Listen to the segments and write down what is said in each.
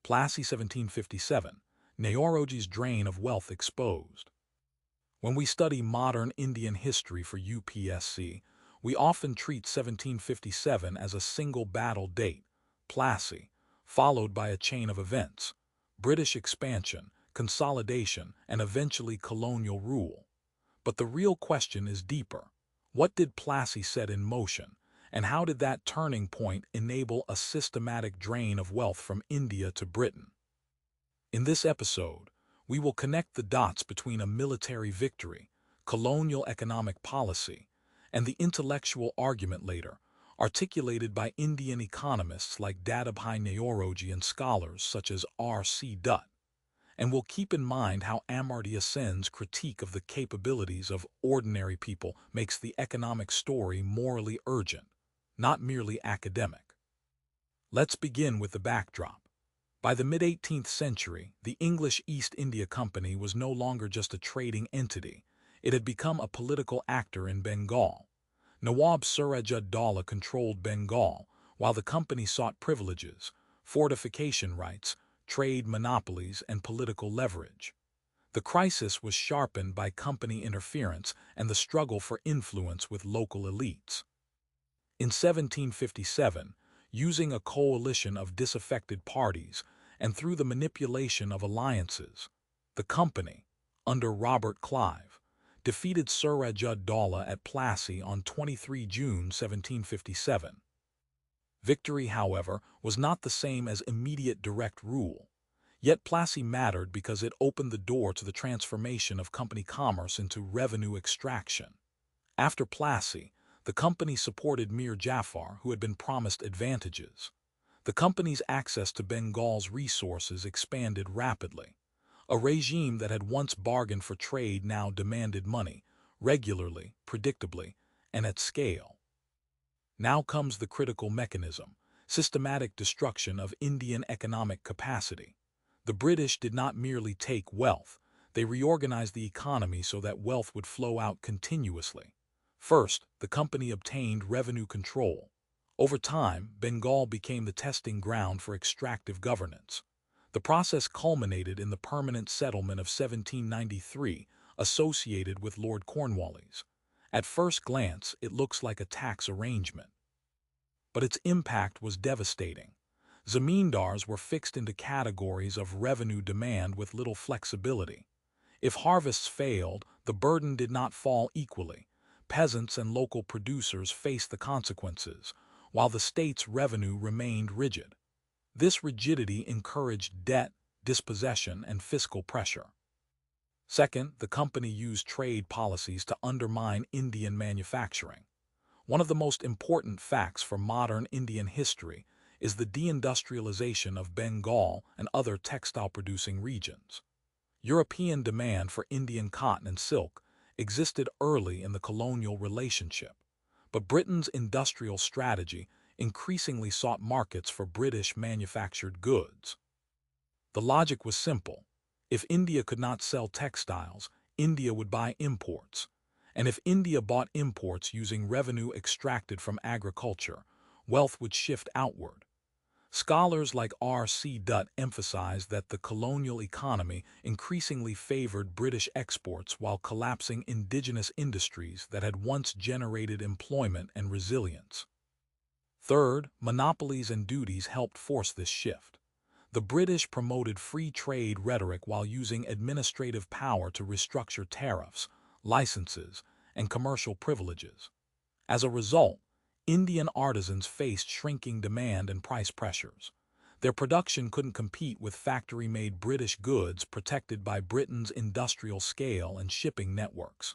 Plassey 1757, Naoroji's drain of wealth exposed. When we study modern Indian history for UPSC, we often treat 1757 as a single battle date, Plassey, followed by a chain of events, British expansion, consolidation, and eventually colonial rule. But the real question is deeper. What did Plassey set in motion, and how did that turning point enable a systematic drain of wealth from India to Britain? In this episode, we will connect the dots between a military victory, colonial economic policy, and the intellectual argument later, articulated by Indian economists like Dadabhai Naoroji and scholars such as R.C. Dutt. And we'll keep in mind how Amartya Sen's critique of the capabilities of ordinary people makes the economic story morally urgent, not merely academic. Let's begin with the backdrop. By the mid-18th century, the English East India Company was no longer just a trading entity. It had become a political actor in Bengal. Nawab Suraj-ud-Dawla controlled Bengal, while the company sought privileges, fortification rights, trade monopolies, and political leverage. The crisis was sharpened by company interference and the struggle for influence with local elites. In 1757, using a coalition of disaffected parties and through the manipulation of alliances, the company, under Robert Clive, defeated Suraj-ud-Dawla at Plassey on 23 June 1757. Victory, however, was not the same as immediate direct rule. Yet Plassey mattered because it opened the door to the transformation of company commerce into revenue extraction. After Plassey, the company supported Mir Jafar, who had been promised advantages. The company's access to Bengal's resources expanded rapidly. A regime that had once bargained for trade now demanded money, regularly, predictably, and at scale. Now comes the critical mechanism, systematic destruction of Indian economic capacity. The British did not merely take wealth, they reorganized the economy so that wealth would flow out continuously. First, the company obtained revenue control. Over time, Bengal became the testing ground for extractive governance. The process culminated in the permanent settlement of 1793, associated with Lord Cornwallis. At first glance, it looks like a tax arrangement. But its impact was devastating. Zamindars were fixed into categories of revenue demand with little flexibility. If harvests failed, the burden did not fall equally. Peasants and local producers faced the consequences, while the state's revenue remained rigid. This rigidity encouraged debt, dispossession, and fiscal pressure. Second, the company used trade policies to undermine Indian manufacturing. One of the most important facts for modern Indian history is the deindustrialization of Bengal and other textile-producing regions. European demand for Indian cotton and silk existed early in the colonial relationship, but Britain's industrial strategy increasingly sought markets for British manufactured goods. The logic was simple. If India could not sell textiles, India would buy imports. And if India bought imports using revenue extracted from agriculture, wealth would shift outward. Scholars like R.C. Dutt emphasize that the colonial economy increasingly favored British exports while collapsing indigenous industries that had once generated employment and resilience. Third, monopolies and duties helped force this shift. The British promoted free trade rhetoric while using administrative power to restructure tariffs, licenses, and commercial privileges. As a result, Indian artisans faced shrinking demand and price pressures. Their production couldn't compete with factory-made British goods protected by Britain's industrial scale and shipping networks.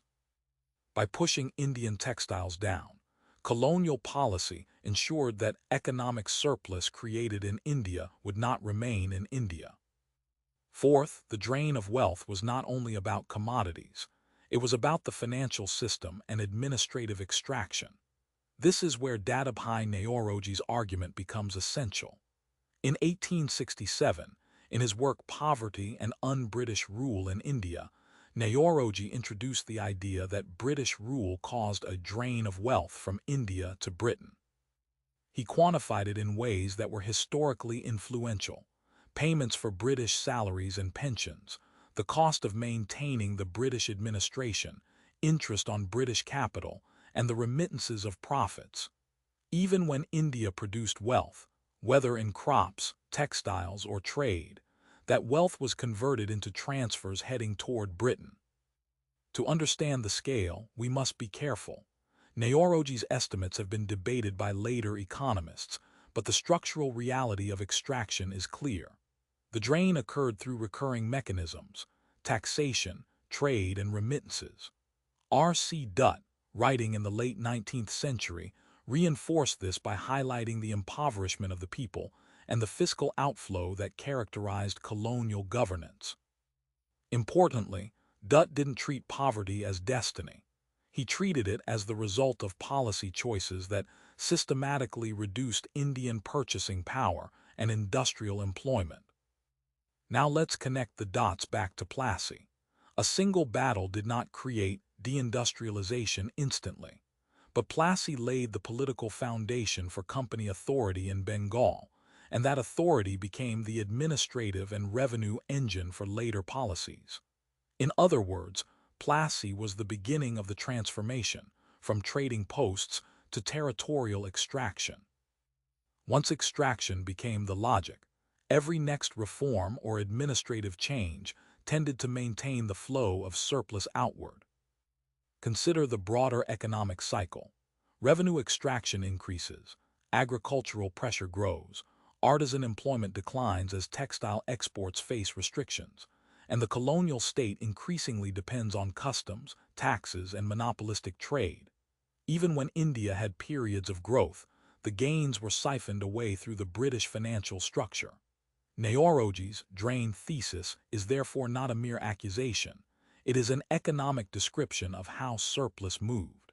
By pushing Indian textiles down, colonial policy ensured that economic surplus created in India would not remain in India. Fourth, the drain of wealth was not only about commodities, it was about the financial system and administrative extraction. This is where Dadabhai Naoroji's argument becomes essential. In 1867, in his work Poverty and Un-British Rule in India, Naoroji introduced the idea that British rule caused a drain of wealth from India to Britain. He quantified it in ways that were historically influential. payments for British salaries and pensions, the cost of maintaining the British administration, interest on British capital, and the remittances of profits. Even when India produced wealth, whether in crops, textiles, or trade, that wealth was converted into transfers heading toward Britain. To understand the scale, we must be careful. Naoroji's estimates have been debated by later economists, but the structural reality of extraction is clear. The drain occurred through recurring mechanisms: taxation, trade, and remittances. R.C. Dutt, writing in the late 19th century, reinforced this by highlighting the impoverishment of the people and the fiscal outflow that characterized colonial governance. Importantly, Dutt didn't treat poverty as destiny. He treated it as the result of policy choices that systematically reduced Indian purchasing power and industrial employment. Now let's connect the dots back to Plassey. A single battle did not create deindustrialization instantly, but Plassey laid the political foundation for company authority in Bengal, and that authority became the administrative and revenue engine for later policies. In other words, Plassey was the beginning of the transformation, from trading posts to territorial extraction. Once extraction became the logic, every next reform or administrative change tended to maintain the flow of surplus outward. Consider the broader economic cycle. Revenue extraction increases, agricultural pressure grows, artisan employment declines as textile exports face restrictions, and the colonial state increasingly depends on customs, taxes, and monopolistic trade. Even when India had periods of growth, the gains were siphoned away through the British financial structure. Naoroji's drain thesis is therefore not a mere accusation. It is an economic description of how surplus moved.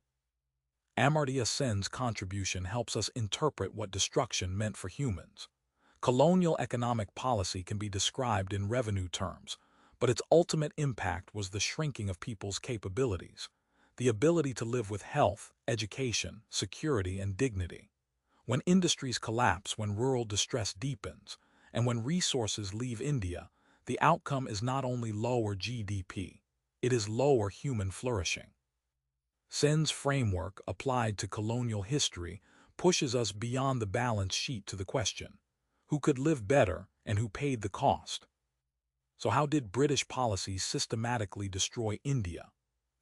Amartya Sen's contribution helps us interpret what destruction meant for humans. Colonial economic policy can be described in revenue terms, but its ultimate impact was the shrinking of people's capabilities, the ability to live with health, education, security, and dignity. When industries collapse, when rural distress deepens, and when resources leave India, the outcome is not only lower GDP, it is lower human flourishing. Sen's framework, applied to colonial history, pushes us beyond the balance sheet to the question: who could live better and who paid the cost? So how did British policies systematically destroy India?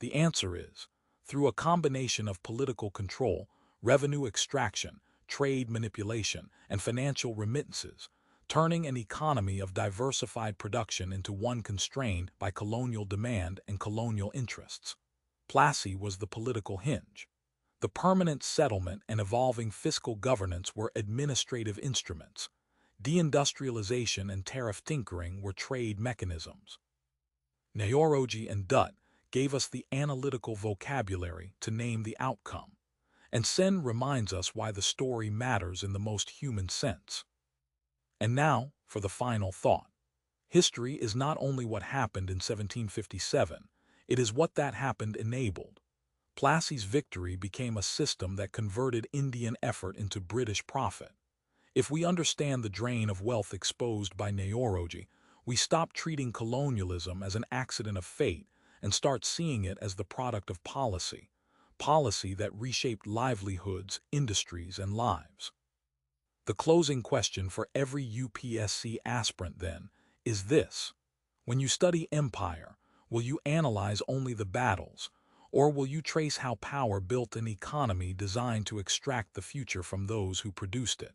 The answer is, through a combination of political control, revenue extraction, trade manipulation, and financial remittances, turning an economy of diversified production into one constrained by colonial demand and colonial interests. Plassey was the political hinge. The permanent settlement and evolving fiscal governance were administrative instruments. Deindustrialization and tariff tinkering were trade mechanisms. Naoroji and Dutt gave us the analytical vocabulary to name the outcome, and Sen reminds us why the story matters in the most human sense. And now, for the final thought. History is not only what happened in 1757, it is what that happened enabled. Plassey's victory became a system that converted Indian effort into British profit. If we understand the drain of wealth exposed by Naoroji, we stop treating colonialism as an accident of fate and start seeing it as the product of policy that reshaped livelihoods, industries, and lives. The closing question for every UPSC aspirant, then, is this: when you study empire, will you analyze only the battles, or will you trace how power built an economy designed to extract the future from those who produced it?